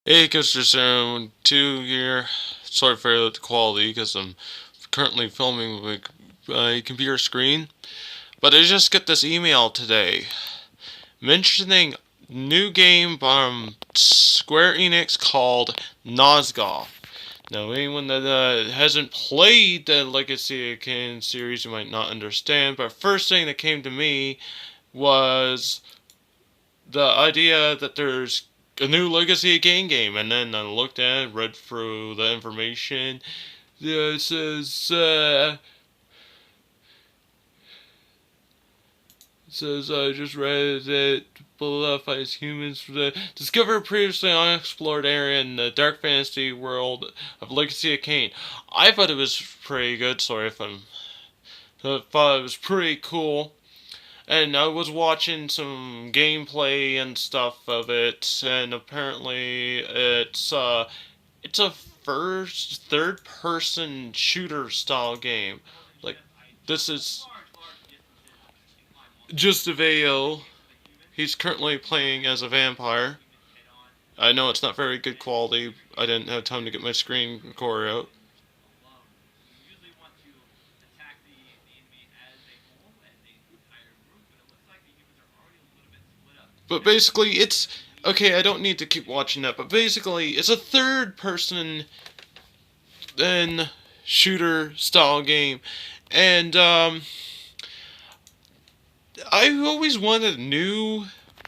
Hey, because there's 2 year. Sorry for the quality, because I'm currently filming with my computer screen. But I just got this email today mentioning new game from Square Enix called Nosgoth. Now, anyone that hasn't played the Legacy of Kain series, you might not understand. But first thing that came to me was the idea that there's a new Legacy of Kain game, and then I looked at it, read through the information. It says I just read that Bullet fights humans for the discover a previously unexplored area in the dark fantasy world of Legacy of Kain. I thought it was pretty good. Sorry if I'm. I thought it was pretty cool. And I was watching some gameplay and stuff of it, and apparently it's a third person shooter style game. Like this is just a video. He's currently playing as a vampire. I know it's not very good quality. I didn't have time to get my screen recorder out. But basically, it's okay. I don't need to keep watching that. But basically, it's a third person then shooter style game, and I always wanted a new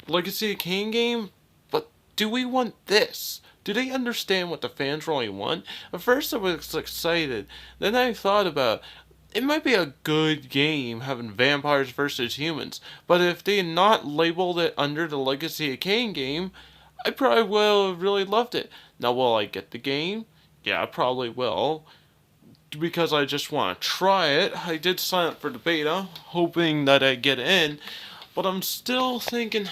Legacy of Kain game. But do we want this? Do they understand what the fans really want? At first, I was excited. Then I thought about it might be a good game having vampires versus humans, but if they had not labeled it under the Legacy of Kain game, I probably will have really loved it. Now, will I get the game? Yeah, I probably will, because I just want to try it. I did sign up for the beta, hoping that I'd get in, but I'm still thinking,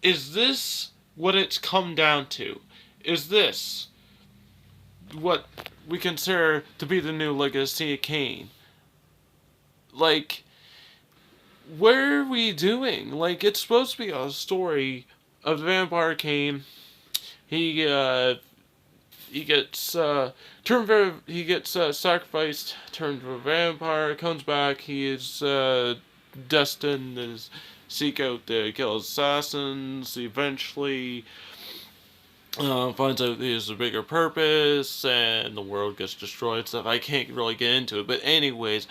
is this what it's come down to? Is this what we consider to be the new Legacy of Kain? Like, what are we doing? Like, it's supposed to be a story of the vampire Kain. He he gets he gets sacrificed, turned to a vampire, comes back. He is destined to seek out to kill assassins. Eventually, finds out he has a bigger purpose, and the world gets destroyed. Stuff I can't really get into it, but anyways,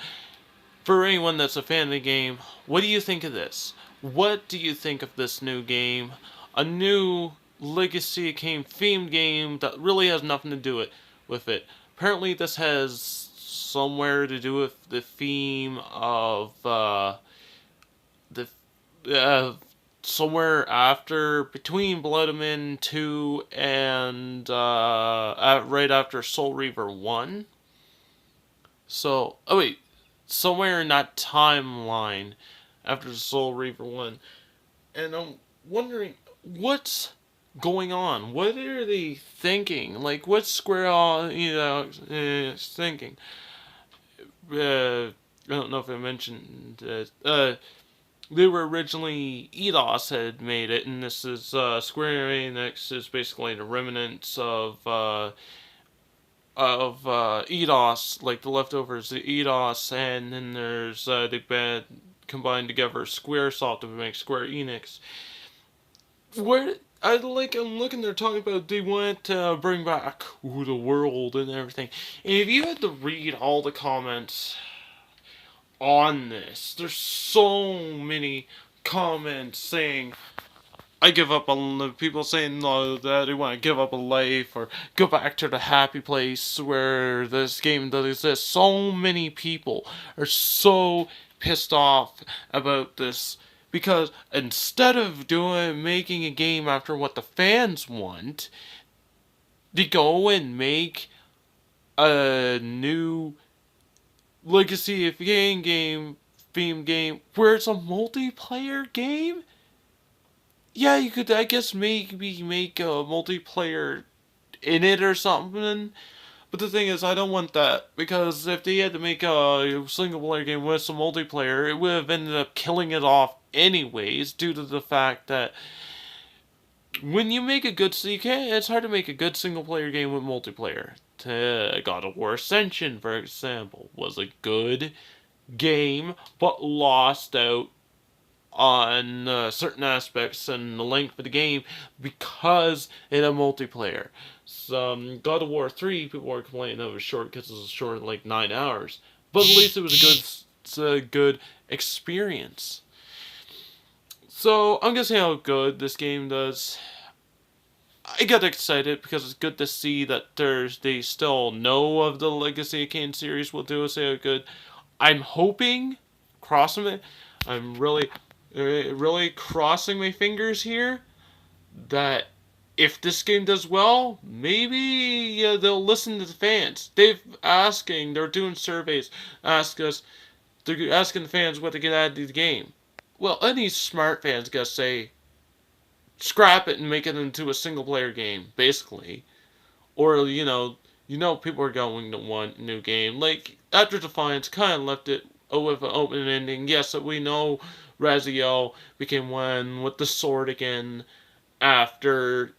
for anyone that's a fan of the game, what do you think of this? What do you think of this new game? A new Legacy Kain themed game that really has nothing to do with it. Apparently, this has somewhere to do with the theme of the somewhere after between Blood and Men 2 and right after Soul Reaver 1. So, oh wait, somewhere in that timeline after Soul Reaver 1. And I'm wondering what's going on. What are they thinking? Like, what's Square thinking? I don't know if I mentioned it. They were originally Eidos had made it, and this is Square Enix is basically the remnants of Eidos, like the leftovers of Eidos, and then there's they've been combined together SquareSoft to make Square Enix. Where I'm looking, they're talking about they want to bring back the world and everything. And if you had to read all the comments on this, there's so many comments saying I give up on the people saying that they want to give up a life or go back to the happy place where this game does exist. So many people are so pissed off about this because instead of making a game after what the fans want, they go and make a new Legacy of Kain game theme game where it's a multiplayer game. Yeah, you could, I guess, maybe make a multiplayer in it or something. But the thing is, I don't want that, because if they had to make a single player game with some multiplayer, it would have ended up killing it off anyways, due to the fact that when you make a good, so you can't. It's hard to make a good single player game with multiplayer. God of War Ascension, for example, was a good game, but lost out on certain aspects and the length of the game because it had multiplayer. Some God of War 3, people were complaining that it was short because it was short, like 9 hours, but at least it was a good experience. So I'm gonna see how good this game does. I got excited because it's good to see that they still know of the Legacy of Kain series will do. See how good. I'm hoping, crossing it. I'm really crossing my fingers here that if this game does well, maybe they'll listen to the fans. They're doing surveys, they're asking the fans what to get out of the game. Well, any smart fans gotta say, scrap it and make it into a single player game, basically. Or, people are going to want a new game. Like, after Defiance kind of left it with an open ending. Yes, we know Raziel became one with the sword again after,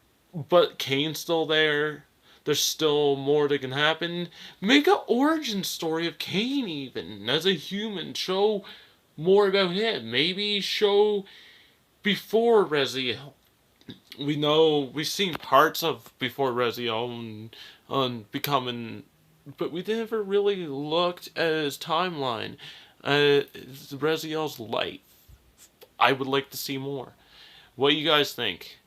but Kain's still there. There's still more that can happen. Make an origin story of Kain even as a human. Show more about him. Maybe show before Raziel. We've seen parts of before Raziel on becoming, but we never really looked at his timeline, Raziel's life. I would like to see more. What do you guys think?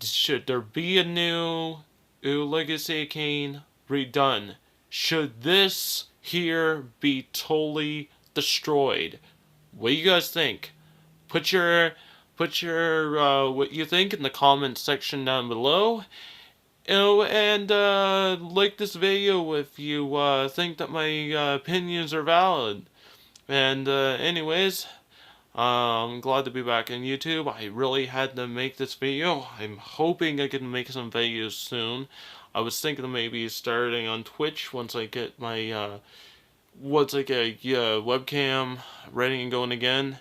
Should there be a new Legacy of Kain redone? Should this here be totally destroyed? What do you guys think? Put your what you think in the comments section down below. And like this video if you think that my opinions are valid. And anyways, I'm glad to be back on YouTube. I really had to make this video. I'm hoping I can make some videos soon. I was thinking of maybe starting on Twitch once I get my webcam ready and going again.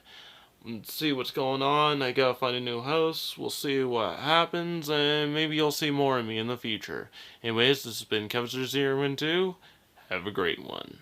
See what's going on. I gotta find a new house. We'll see what happens, and maybe you'll see more of me in the future. Anyways, this has been Kevin012. Have a great one.